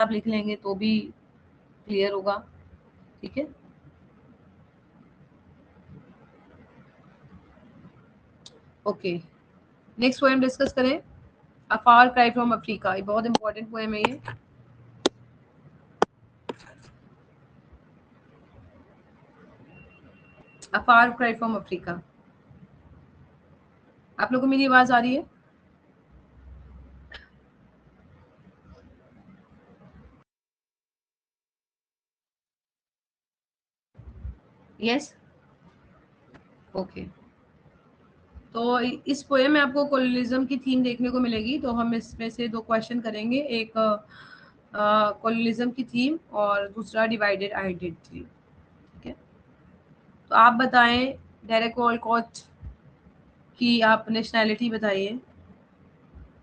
आप लिख लेंगे तो भी क्लियर होगा, ठीक है। ओके, नेक्स्ट पोएम डिस्कस करें। अ फार क्राई फ्रॉम अफ्रीका, ये बहुत इंपॉर्टेंट पोएम है ये। अ फार क्राई फ्रॉम अफ्रीका। आप लोगों को मेरी आवाज आ रही है? Yes, okay. तो इस पोएम में आपको कोलोनिज्म की थीम देखने को मिलेगी, तो हम इसमें से दो क्वेश्चन करेंगे, एक कोलोनिज्म की थीम और दूसरा डिवाइडेड आइडेंटिटी, ठीक है। तो आप बताएं, डेरेक वॉलकॉट की आप नेशनैलिटी बताइए,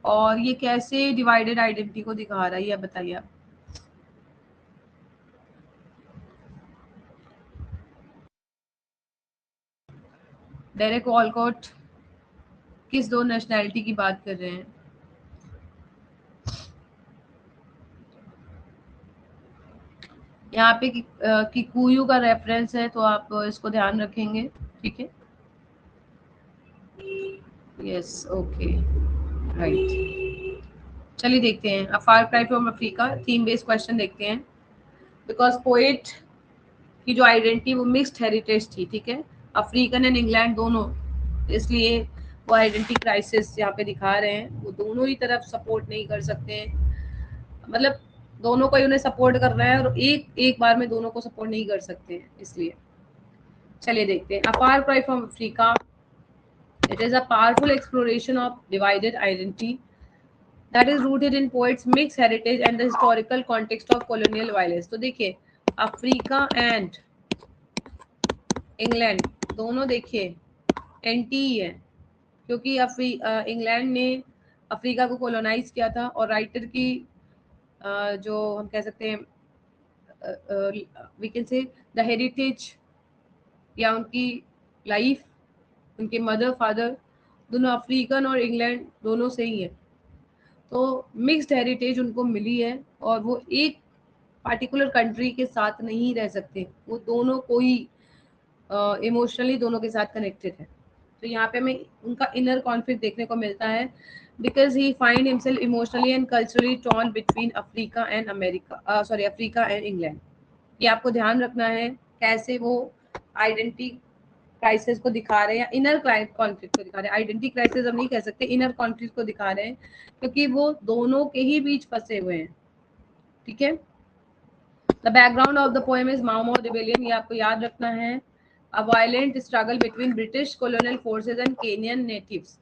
और ये कैसे डिवाइडेड आइडेंटिटी को दिखा रहा है, ये बताइए आप। डेरेक वॉलकॉट किस दो नेशनैलिटी की बात कर रहे हैं? यहाँ पे किकुयू का रेफरेंस है, तो आप इसको ध्यान रखेंगे, ठीक है। Yes, okay, right. चलिए देखते हैं, a far cry from Africa theme based question देखते हैं। बिकॉज पोएट की जो आइडेंटिटी वो मिक्स्ड हेरिटेज थी, ठीक है, अफ्रीकन एंड इंग्लैंड दोनों, इसलिए वो आइडेंटिटी क्राइसिस यहाँ पे दिखा रहे हैं। वो दोनों ही तरफ सपोर्ट नहीं कर सकते हैं, मतलब दोनों को उन्हें सपोर्ट कर रहा है, और एक एक बार में दोनों को सपोर्ट नहीं कर सकते हैं, इसलिए। चलिए देखते हैं, a far cry from Africa, it is a powerful exploration of divided identity that is rooted in poets mixed heritage and the historical context of colonial violence। तो देखिए, अफ्रीका एंड इंग्लैंड दोनों देखिए एंटी ही है, क्योंकि England ने Africa को colonise किया था, और राइटर की जो हम कह सकते हैं, we can say the heritage, या उनकी लाइफ, उनके मदर फादर दोनों अफ्रीकन और इंग्लैंड दोनों से ही है। तो मिक्स्ड हेरिटेज उनको मिली है, और वो एक पार्टिकुलर कंट्री के साथ नहीं रह सकते, वो दोनों को ही इमोशनली दोनों के साथ कनेक्टेड है। तो यहाँ पे हमें उनका इनर कॉन्फ्लिक्ट देखने को मिलता है, because he find himself emotionally and culturally torn between Africa and America, sorry, Africa and England. ये आपको ध्यान रखना है, कैसे वो आइडेंटिटी क्राइसिस को दिखा रहे हैं, या इनर कॉन्फ्लिक्ट को दिखा रहे हैं। आइडेंटिटी क्राइसिस हम नहीं कह सकते, इनर कॉन्फ्लिक्ट को दिखा रहे हैं, क्योंकि वो दोनों के ही बीच फंसे हुए हैं, ठीक है। The background of the poem is Mao Mao rebellion, ये आपको याद रखना है। अ violent struggle between British colonial forces and Kenyon natives.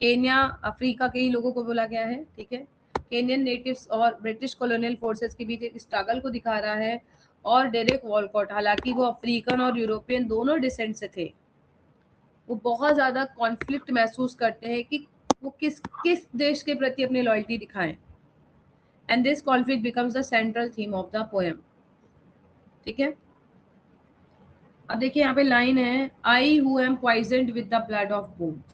Kenya, Africa के ही लोगों को बोला गया है, ठीक है। केनियन नेटिव्स और ब्रिटिश कॉलोनियल फोर्सेज के बीच एक स्ट्रगल को दिखा रहा है। और डेरेक वॉलकॉट, हालांकि वो अफ्रीकन और यूरोपियन दोनों डिसेंट से थे, वो बहुत ज्यादा कॉन्फ्लिक्ट महसूस करते हैं कि वो किस किस देश के प्रति अपनी लॉयल्टी दिखाएं, and this conflict becomes the central theme of the poem, ठीक है। अब देखिए यहाँ पे लाइन है, I who am poisoned with the blood of both.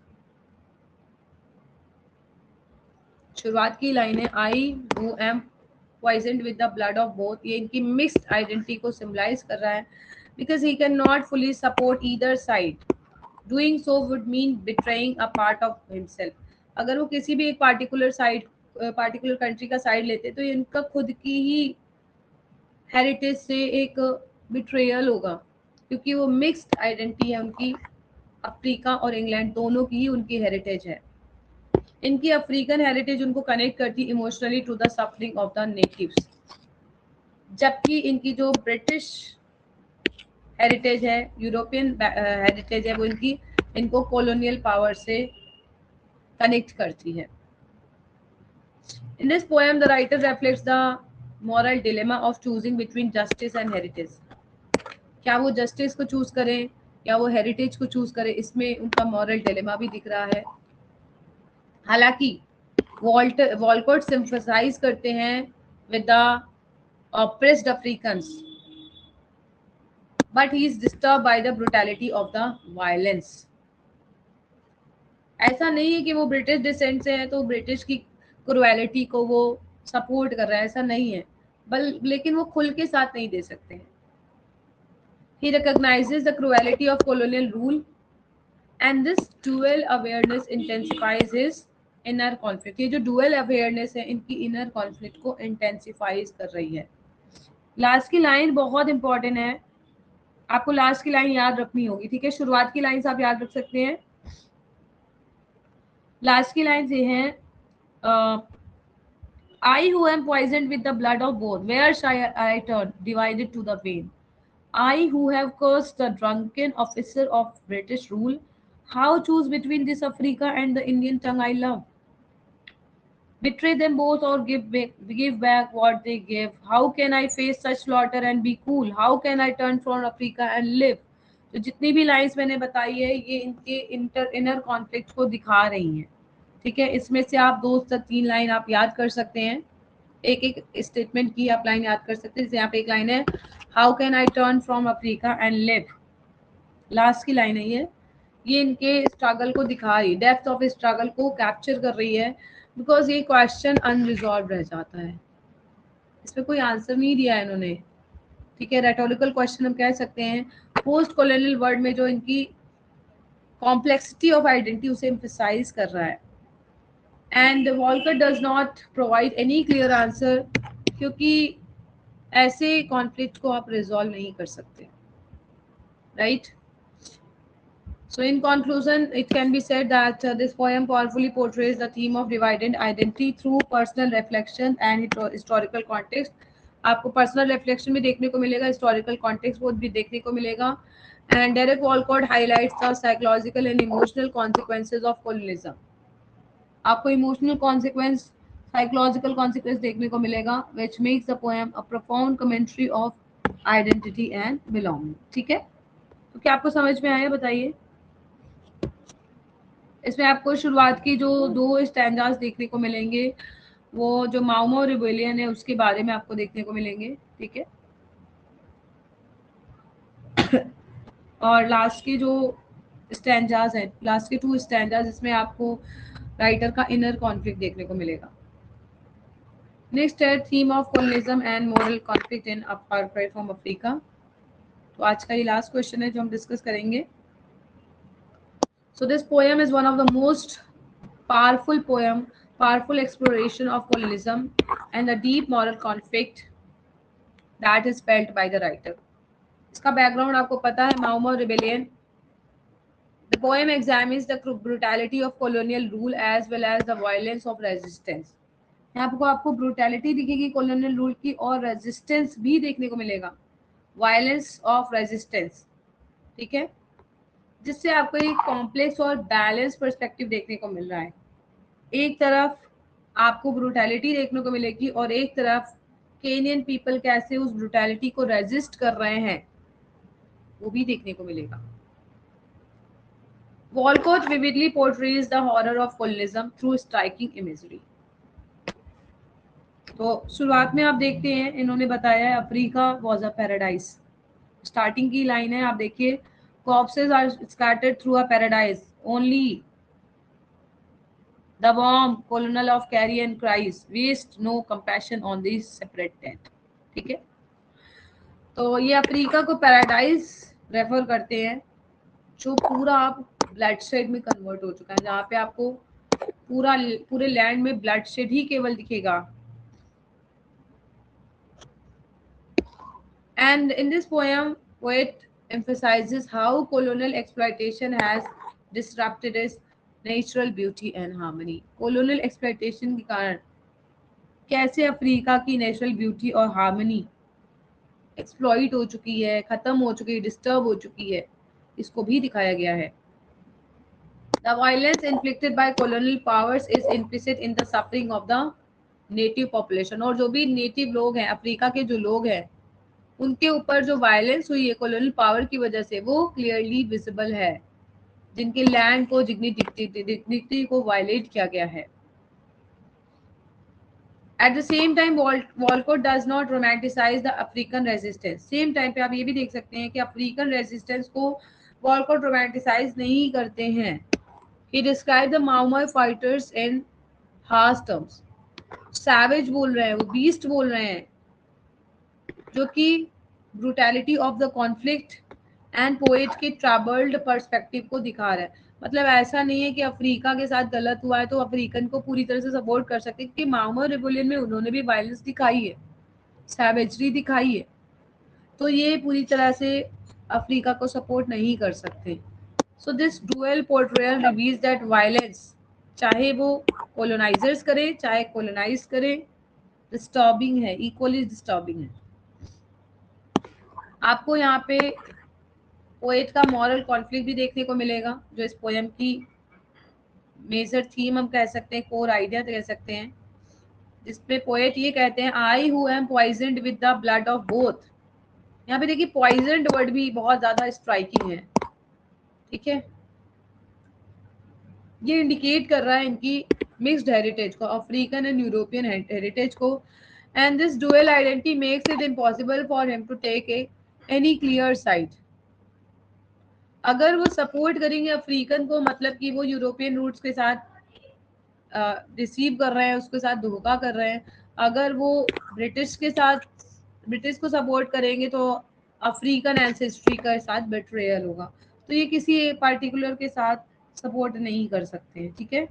शुरुआत की लाइन है, I who am poisoned with the blood of both, ये इनकी मिक्स्ड आइडेंटिटी को सिंबलाइज कर रहा है, because he can not fully support either side, doing so would mean betraying a part of himself. अगर वो किसी भी एक पार्टिकुलर कंट्री का साइड लेते, तो इनका खुद की ही हेरिटेज से एक बिट्रेयल होगा, क्योंकि वो मिक्स्ड आइडेंटिटी है उनकी, अफ्रीका और इंग्लैंड दोनों की ही उनकी हेरिटेज है। इनकी अफ्रीकन हेरिटेज उनको कनेक्ट करती emotionally to the suffering of the natives, जबकि इनकी जो ब्रिटिश हेरिटेज है, यूरोपियन हेरिटेज है, वो इनको कॉलोनियल पावर से कनेक्ट करती है। In this poem, the writer reflects the moral dilemma of choosing between justice and heritage। क्या वो जस्टिस को चूज करें या वो हेरिटेज को चूज करें, इसमें उनका मॉरल डिलेमा भी दिख रहा है। हालांकि वॉलकॉट सिंपथाइज करते हैं with the oppressed Africans, but he is disturb by the brutality of the violence. ऐसा नहीं है कि वो ब्रिटिश डिसेंट से है तो ब्रिटिश की क्रुएलिटी को वो सपोर्ट कर रहा है, ऐसा नहीं है। लेकिन वो खुल के साथ नहीं दे सकते हैं। He recognizes the cruelty of colonial rule and this dual awareness intensifies his inner conflict. ये जो dual awareness है इनकी inner conflict को intensifies कर रही है। लास्ट की लाइन बहुत इंपॉर्टेंट है, आपको लास्ट की लाइन याद रखनी होगी, ठीक है। शुरुआत की लाइन आप याद रख सकते हैं, लास्ट की लाइन ये है I who am poisoned with the blood of both, where shall I turn? Divided to the vein. I who have cursed the drunken officer of British rule, how choose between this Africa and the Indian tongue I love? Betray them both or give back what they give. How can I face such slaughter and be cool? How can I turn from Africa and live? तो जितनी भी lines मैंने बताई है ये इनके inner conflict को दिखा रही हैं, ठीक है। इसमें से आप 2 से 3 लाइन आप याद कर सकते हैं, एक एक स्टेटमेंट की आप लाइन याद कर सकते हैं। जैसे यहाँ पे एक लाइन है, how can I turn from Africa and live, last की लाइन है ये इनके स्ट्रगल को दिखा रही है, डेप्थ ऑफ स्ट्रगल को कैप्चर कर रही है, बिकॉज ये क्वेश्चन अनरिजॉल्व रह जाता है, इसमें कोई आंसर नहीं दिया है इन्होंने, ठीक है। रेटोरिकल क्वेश्चन हम कह सकते हैं। पोस्ट कॉलोनियल वर्ल्ड में जो इनकी कॉम्प्लेक्सिटी ऑफ आइडेंटिटी उसे एम्फसाइज कर रहा है। And Volker does not provide any clear answer, क्योंकि ऐसे कॉन्फ्लिक्ट को आप रिजॉल्व नहीं कर सकते, right. So in conclusion, it can be said that this poem powerfully portrays the theme of divided identity through personal reflection and historical context. आपको personal reflection भी देखने को मिलेगा, हिस्टोरिकल कॉन्टेक्स्ट वो भी देखने को मिलेगा। And Derek Walcott highlights the psychological and emotional consequences of colonialism. आपको इमोशनल कॉन्सिक्वेंस, साइकोलॉजिकल कॉन्सिक्वेंस देखने को मिलेगा, which makes the poem a profound commentary of identity and belonging, ठीक है। तो क्या आपको समझ में आया, बताइए। इसमें आपको शुरुआत की जो 2 स्टैंजास देखने को मिलेंगे, वो जो माओ रिबेलियन है उसके बारे में आपको देखने को मिलेंगे, ठीक है। और लास्ट के जो स्टैंजास है, लास्ट के 2 स्टैंजास, इसमें आपको राइटर का इनर कॉन्फ्लिक्ट देखने को मिलेगा। नेक्स्ट है theme of colonialism and moral conflict in apartheid from Africa. तो आज का ये लास्ट क्वेश्चन है जो हम डिस्कस करेंगे। So this poem is one of the most powerful exploration of colonialism and the deep moral conflict that is felt by the writer. इसका background आपको पता है, माओ rebellion. The poem examines the brutality of colonial rule as well as the violence of resistance. यहाँ पर आपको brutality दिखेगी colonial rule की, और रेजिस्टेंस भी देखने को मिलेगा, वायलेंस ऑफ रेजिस्टेंस, ठीक है। जिससे आपको एक कॉम्प्लेक्स और बैलेंस पर्सपेक्टिव देखने को मिल रहा है। एक तरफ आपको ब्रूटैलिटी देखने को मिलेगी और एक तरफ केनियन पीपल कैसे उस ब्रूटैलिटी को रेजिस्ट कर रहे हैं वो भी देखने को मिलेगा। Walcott vividly portrays the horror of colonialism through striking imagery. तो शुरुआत में आप देखते हैं इन्होंने बताया है Africa was a paradise. Starting की लाइन है, आप देखिए, corpses are scattered through a paradise, only the warm colonel of carrion cries, waste no compassion on these separate dead, ठीक है। तो ये अफ्रीका को पैराडाइज रेफर करते हैं जो पूरा आप ब्लड शेड में कन्वर्ट हो चुका है, जहाँ पे आपको पूरे लैंड में ब्लड शेड ही केवल दिखेगा। And in this poem, poet emphasizes how colonial exploitation has disrupted its natural beauty and harmony. Colonial exploitation के कारण कैसे अफ्रीका की नेचुरल ब्यूटी और हार्मनी एक्सप्लॉइट हो चुकी है, खत्म हो चुकी है, डिस्टर्ब हो चुकी है, इसको भी दिखाया गया है। The violence inflicted by colonial powers is implicit in the suffering of the native population. और जो भी नेटिव लोग हैं, अफ्रीका के जो लोग हैं, उनके ऊपर जो वायलेंस हुई है कॉलोनियल पावर की वजह से, वो क्लियरली विजिबल है, जिनके लैंड को, डिग्निटी को वायलेट किया गया है। At the same time Walcott does not romanticise the African resistance. Same time पे आप ये भी देख सकते हैं कि अफ्रीकन रेजिस्टेंस को वॉलकॉट रोमांटिसाइज नहीं करते हैं। He describe the Mau fighters in harsh terms. Savage बोल रहे हैं, वो बीस्ट बोल रहे हैं, जो कि brutality of the conflict and poet के ट्रबल्ड पर्सपेक्टिव को दिखा रहा है। मतलब ऐसा नहीं है कि अफ्रीका के साथ गलत हुआ है तो अफ्रीकन को पूरी तरह से सपोर्ट कर सकते, क्योंकि माओ रिवोल्यूशन में उन्होंने भी वायलेंस दिखाई है, सैवेजरी दिखाई है, तो ये पूरी तरह से अफ्रीका को सपोर्ट नहीं कर सकते। So this dual portrayal reveals that violence, चाहे वो कॉलोनाइजर्स करे चाहे कॉलोनाइज करे, डिस्टर्बिंग है, इक्वली डिस्टर्बिंग है। आपको यहाँ पे पोएट का मॉरल कॉन्फ्लिक्ट भी देखने को मिलेगा, जो इस पोएम की मेजर थीम हम कह सकते हैं, कोर आइडिया कह सकते हैं, जिसपे पोएट ये कहते हैं, I who am poisoned with the blood of both. यहाँ पे देखिए पॉइजन्ड वर्ड भी बहुत ज्यादा स्ट्राइकिंग है, ठीक है। ये इंडिकेट कर रहा है इनकी मिक्स्ड हेरिटेज को, अफ्रीकन एंड यूरोपियन हेरिटेज को, and this dual identity makes it impossible for him to take any clear side. अगर वो सपोर्ट करेंगे अफ्रीकन को, मतलब कि वो यूरोपियन रूट्स के साथ रिसीव कर रहे हैं, उसके साथ धोखा कर रहे हैं। अगर वो ब्रिटिश के साथ, ब्रिटिश को सपोर्ट करेंगे तो अफ्रीकन एंसेस्ट्री के साथ बेट्रेयल होगा। तो ये किसी पार्टिकुलर के साथ सपोर्ट नहीं कर सकते हैं, ठीक है।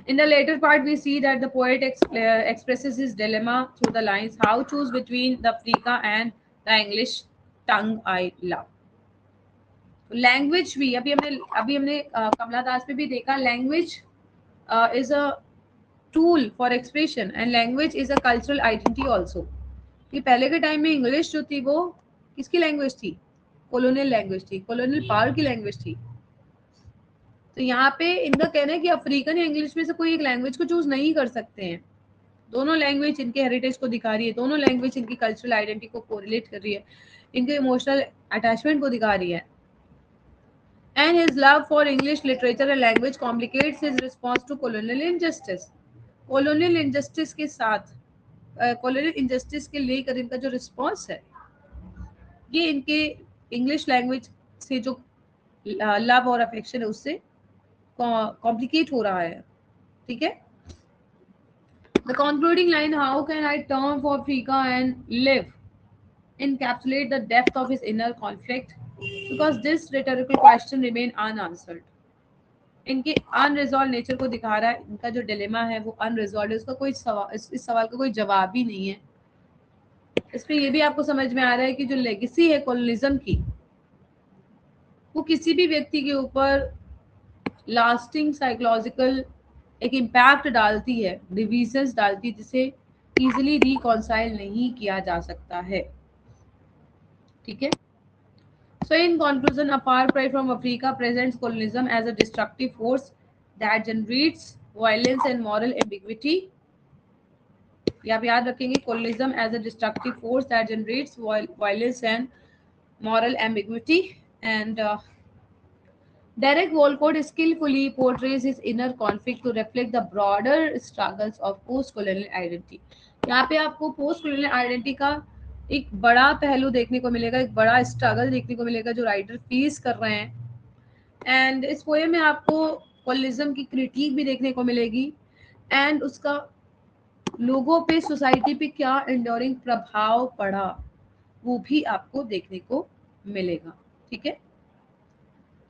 In the later part, we see that the poet expresses his dilemma through the lines, "How choose between the Africa and the English tongue I love." Language भी अभी हमने कमला दास पे भी देखा, language is a tool for expression and language is a cultural identity also. कि पहले के time में इंग्लिश जो थी वो किसकी लैंग्वेज थी? कॉलोनियल लैंग्वेज थी, कॉलोनियल पावर की लैंग्वेज थी। तो यहाँ पे इनका कहना है कि अफ्रीकन या इंग्लिश में से कोई एक लैंग्वेज को चूज नहीं कर सकते हैं। दोनों लैंग्वेज इनके हेरिटेज को दिखा रही है, दोनों लैंग्वेज इनकी कल्चरल आइडेंटिटी को कोरिलेट कर रही है, इनके इमोशनल अटैचमेंट को दिखा रही है। And his love for English literature and language complicates his response to colonial injustice. Colonial injustice के साथ colonial injustice के लेकर इनका जो रिस्पॉन्स है, ये इनके इंग्लिश लैंग्वेज से जो लव और अफेक्शन है उससे कॉम्प्लिकेट हो रहा है, ठीक है। The concluding line, "How can I turn for Africa and live?" encapsulate the depth of his inner conflict, because this rhetorical question remain unanswered. इनके अनरिजॉल्व नेचर को दिखा रहा है, इनका जो डिलेमा है वो अनरिजॉल्व है, उसका कोई सवाल, इस सवाल का कोई जवाब ही नहीं है। इस पे ये भी आपको समझ में आ रहा है कि जो लेगेसी है कॉलोनिज्म की, वो किसी भी व्यक्ति के ऊपर लास्टिंग साइकोलॉजिकल एक इम्पैक्ट डालती है, डिविजन्स डालती है, जिसे इजिली रिकॉन्साइल नहीं किया जा सकता है, ठीक है। So in conclusion, a far cry from Africa presents colonialism as a destructive force that generates violence and moral ambiguity. ये आप याद रखेंगे, colonialism as a destructive force that generates violence and moral ambiguity. And Derek Walcott skillfully portrays his inner conflict to reflect the broader struggles of post-colonial identity. यहाँ पे आपको post-colonial identity का एक बड़ा पहलू देखने को मिलेगा, एक बड़ा स्ट्रगल देखने को मिलेगा जो राइटर फेस कर रहे हैं। एंड इस पोएम में आपको कॉलोनिज्म की क्रिटिक भी देखने को मिलेगी, एंड उसका लोगों पे, सोसाइटी पे क्या एंड्योरिंग प्रभाव पड़ा वो भी आपको देखने को मिलेगा, ठीक है।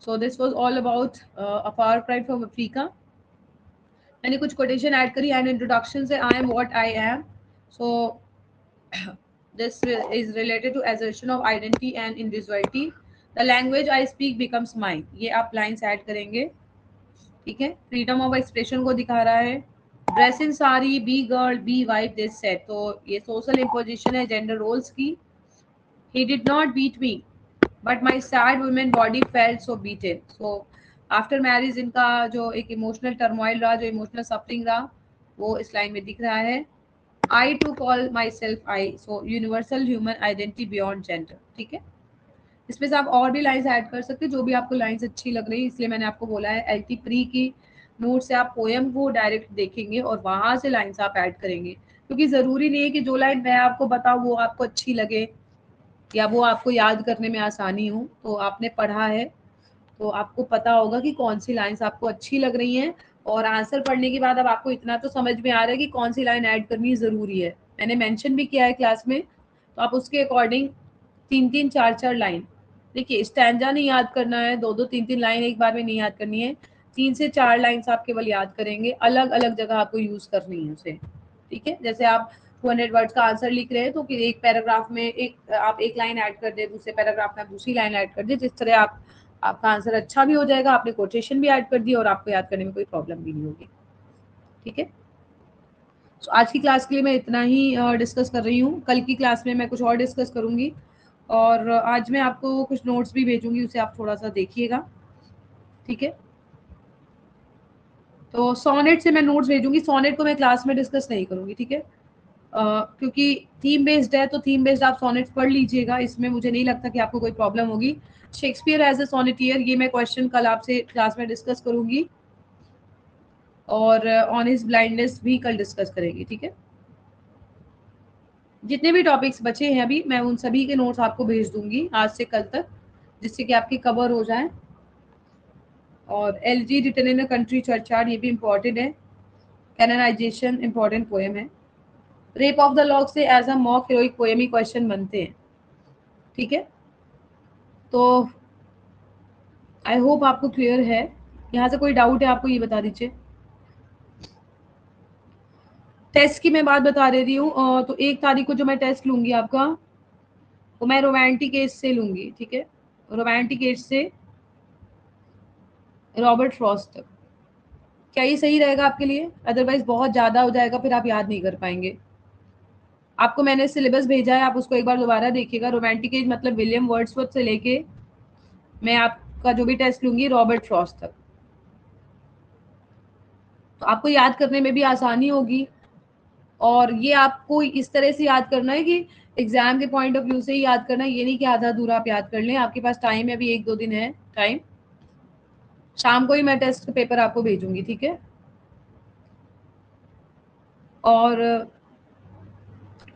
So this was all about a far cry from Africa. मैंने कुछ कोटेशन ऐड करी एंड इंट्रोडक्शन से, I am what I am. So this is related to assertion of identity and individuality. The language I speak becomes mine. ये आप lines add करेंगे, ठीक है। Freedom of expression को दिखा रहा है, dress in sari, be girl, be wife, this set. तो ये सोशल इम्पोजिशन है जेंडर रोल्स की। He did not beat me, but my sad woman body felt so beaten. So after marriage इनका जो एक इमोशनल टर्मोइल रहा, जो इमोशनल सफरिंग रहा, वो इस लाइन में दिख रहा है। I to call myself I, so universal human identity beyond gender, ठीक है। इसमें से आप और भी लाइंस ऐड कर सकते हैं, जो भी आपको लाइंस अच्छी लग रही है, इसलिए मैंने आपको बोला है एलटी प्री की नोट से आप पोएम को डायरेक्ट देखेंगे और वहां से लाइंस आप ऐड करेंगे, क्योंकि जरूरी नहीं है कि जो लाइन मैं आपको बताऊं वो आपको अच्छी लगे या वो आपको याद करने में आसानी हो। तो आपने पढ़ा है तो आपको पता होगा कि कौन सी लाइंस आपको अच्छी लग रही हैं, और आंसर पढ़ने के बाद अब आपको इतना तो समझ में आ रहा है कि कौन सी लाइन ऐड करनी जरूरी है। मैंने मेंशन भी किया है क्लास में, तो आप उसके अकॉर्डिंग 3-3, 4-4 लाइन, देखिए स्टैंजा नहीं याद करना है, 2-2, 3-3 लाइन एक बार में नहीं याद करनी है, 3 से 4 लाइन्स आप केवल याद करेंगे, अलग अलग जगह आपको यूज करनी है उसे, ठीक है। जैसे आप 200 वर्ड्स का आंसर लिख रहे हैं तो कि एक पैराग्राफ में आप एक लाइन ऐड कर दे, दूसरे पैराग्राफ में आप दूसरी लाइन ऐड कर दे, जिस तरह आपका आंसर अच्छा भी हो जाएगा, आपने कोटेशन भी ऐड कर दी और आपको याद करने में कोई प्रॉब्लम भी नहीं होगी, ठीक है। तो आज की क्लास के लिए मैं इतना ही डिस्कस कर रही हूँ, कल की क्लास में मैं कुछ और डिस्कस करूंगी, और आज मैं आपको कुछ नोट्स भी भेजूंगी, उसे आप थोड़ा सा देखिएगा, ठीक है। तो सोनेट से मैं नोट्स भेजूंगी, सोनेट को मैं क्लास में डिस्कस नहीं करूंगी, ठीक है। क्योंकि थीम बेस्ड है, तो थीम बेस्ड आप सोनेट्स पढ़ लीजिएगा, इसमें मुझे नहीं लगता कि आपको कोई प्रॉब्लम होगी। शेक्सपियर एज ए सोनेटियर, ये मैं क्वेश्चन कल आपसे क्लास में डिस्कस करूंगी, और ऑन हिज ब्लाइंडनेस भी कल डिस्कस करेंगे, ठीक है। जितने भी टॉपिक्स बचे हैं अभी, मैं उन सभी के नोट्स आपको भेज दूंगी आज से कल तक, जिससे कि आपकी कवर हो जाए। और elegy written in a country churchyard, ये भी इम्पोर्टेंट है। कैननाइजेशन इम्पोर्टेंट पोएम है। रेप ऑफ द लॉक से as a mock heroic poem ही क्वेश्चन बनते हैं, ठीक है। तो आई होप आपको क्लियर है। यहाँ से कोई डाउट है आपको, ये बता दीजिए। टेस्ट की मैं बात बता दे रही हूँ, तो 1 तारीख को जो मैं टेस्ट लूंगी आपका, वो मैं रोमांटिक एज से लूंगी, ठीक है। रोमांटिक एज से रॉबर्ट फ्रॉस्ट तक। क्या ये सही रहेगा आपके लिए? अदरवाइज बहुत ज्यादा हो जाएगा, फिर आप याद नहीं कर पाएंगे। आपको मैंने सिलेबस भेजा है, आप उसको एक बार दोबारा देखिएगा। रोमांटिक एज मतलब विलियम वर्ड्सवर्थ से लेके मैं आपका जो भी टेस्ट लूंगी रॉबर्ट फ्रॉस्ट तक, तो आपको याद करने में भी आसानी होगी। और ये आपको इस तरह से याद करना है कि एग्जाम के पॉइंट ऑफ व्यू से ही याद करना है, ये नहीं कि आधा अधूरा आप याद कर लें। आपके पास टाइम है, अभी 1-2 दिन है टाइम। शाम को ही मैं टेस्ट पेपर आपको भेजूंगी, ठीक है। और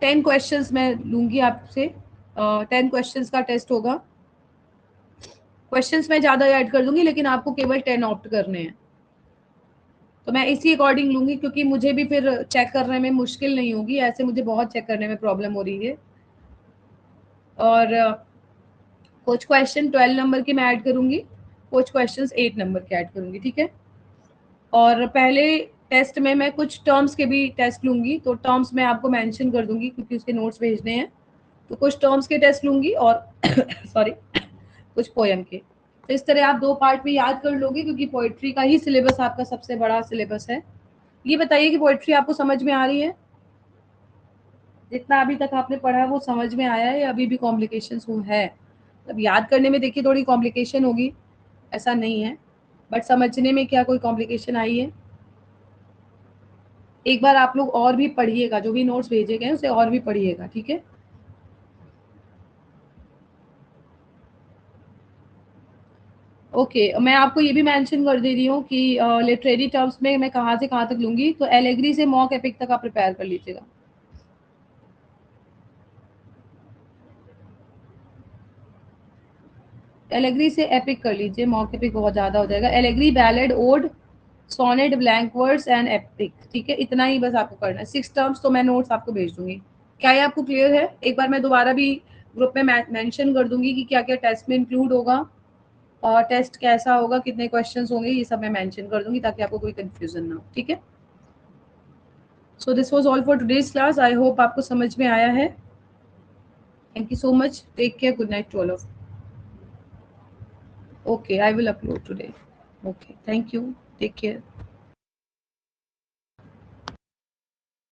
10 क्वेश्चंस मैं लूंगी आपसे, 10 क्वेश्चंस का टेस्ट होगा। क्वेश्चंस मैं ज़्यादा ऐड कर दूंगी, लेकिन आपको केवल 10 ऑप्ट करने हैं। तो मैं इसी अकॉर्डिंग लूंगी, क्योंकि मुझे भी फिर चेक करने में मुश्किल नहीं होगी, ऐसे मुझे बहुत चेक करने में प्रॉब्लम हो रही है। और कुछ क्वेश्चन 12 नंबर के मैं ऐड करूंगी, कुछ क्वेश्चन 8 नंबर के ऐड करूंगी, ठीक है। और पहले टेस्ट में मैं कुछ टर्म्स के भी टेस्ट लूंगी, तो टर्म्स मैं आपको मेंशन कर दूंगी क्योंकि उसके नोट्स भेजने हैं। तो कुछ टर्म्स के टेस्ट लूंगी और सॉरी कुछ पोएम के। तो इस तरह आप 2 पार्ट में याद कर लोगे, क्योंकि पोएट्री का ही सिलेबस आपका सबसे बड़ा सिलेबस है। ये बताइए कि पोएट्री आपको समझ में आ रही है? जितना अभी तक आपने पढ़ा है वो समझ में आया है या अभी भी कॉम्प्लिकेशंस है? अब याद करने में देखिए थोड़ी कॉम्प्लिकेशन होगी, ऐसा नहीं है, बट समझने में क्या कोई कॉम्प्लिकेशन आई है? एक बार आप लोग और भी पढ़िएगा, जो भी नोट्स भेजे गए उसे और भी पढ़िएगा, ठीक है। ओके, मैं आपको ये भी मेंशन कर दे रही हूँ कि लिटरेरी टर्म्स में मैं कहाँ से कहाँ तक लूंगी। तो एलेग्री से मॉक एपिक तक आप प्रिपेयर कर लीजिएगा। एलेग्री से एपिक कर लीजिए, मॉक एपिक बहुत ज़्यादा हो जाएगा। Allegory, ballad, ode, sonnet, blank words and epic, ठीक है। इतना ही बस आपको करना है। 6 टर्म्स तो मैं नोट्स आपको भेज दूंगी। क्या ये आपको क्लियर है? एक बार मैं दोबारा भी ग्रुप में मेंशन कर दूंगी कि क्या क्या टेस्ट में इंक्लूड होगा, और टेस्ट कैसा होगा, कितने क्वेश्चंस होंगे, ये सब मैं मेंशन कर दूंगी ताकि आपको कोई कंफ्यूजन ना हो, ठीक है। So this was all for today's class. I hope आपको समझ में आया है। Thank you so much, take care, good night to all of. Okay, I will upload today. Okay, thank you, take care.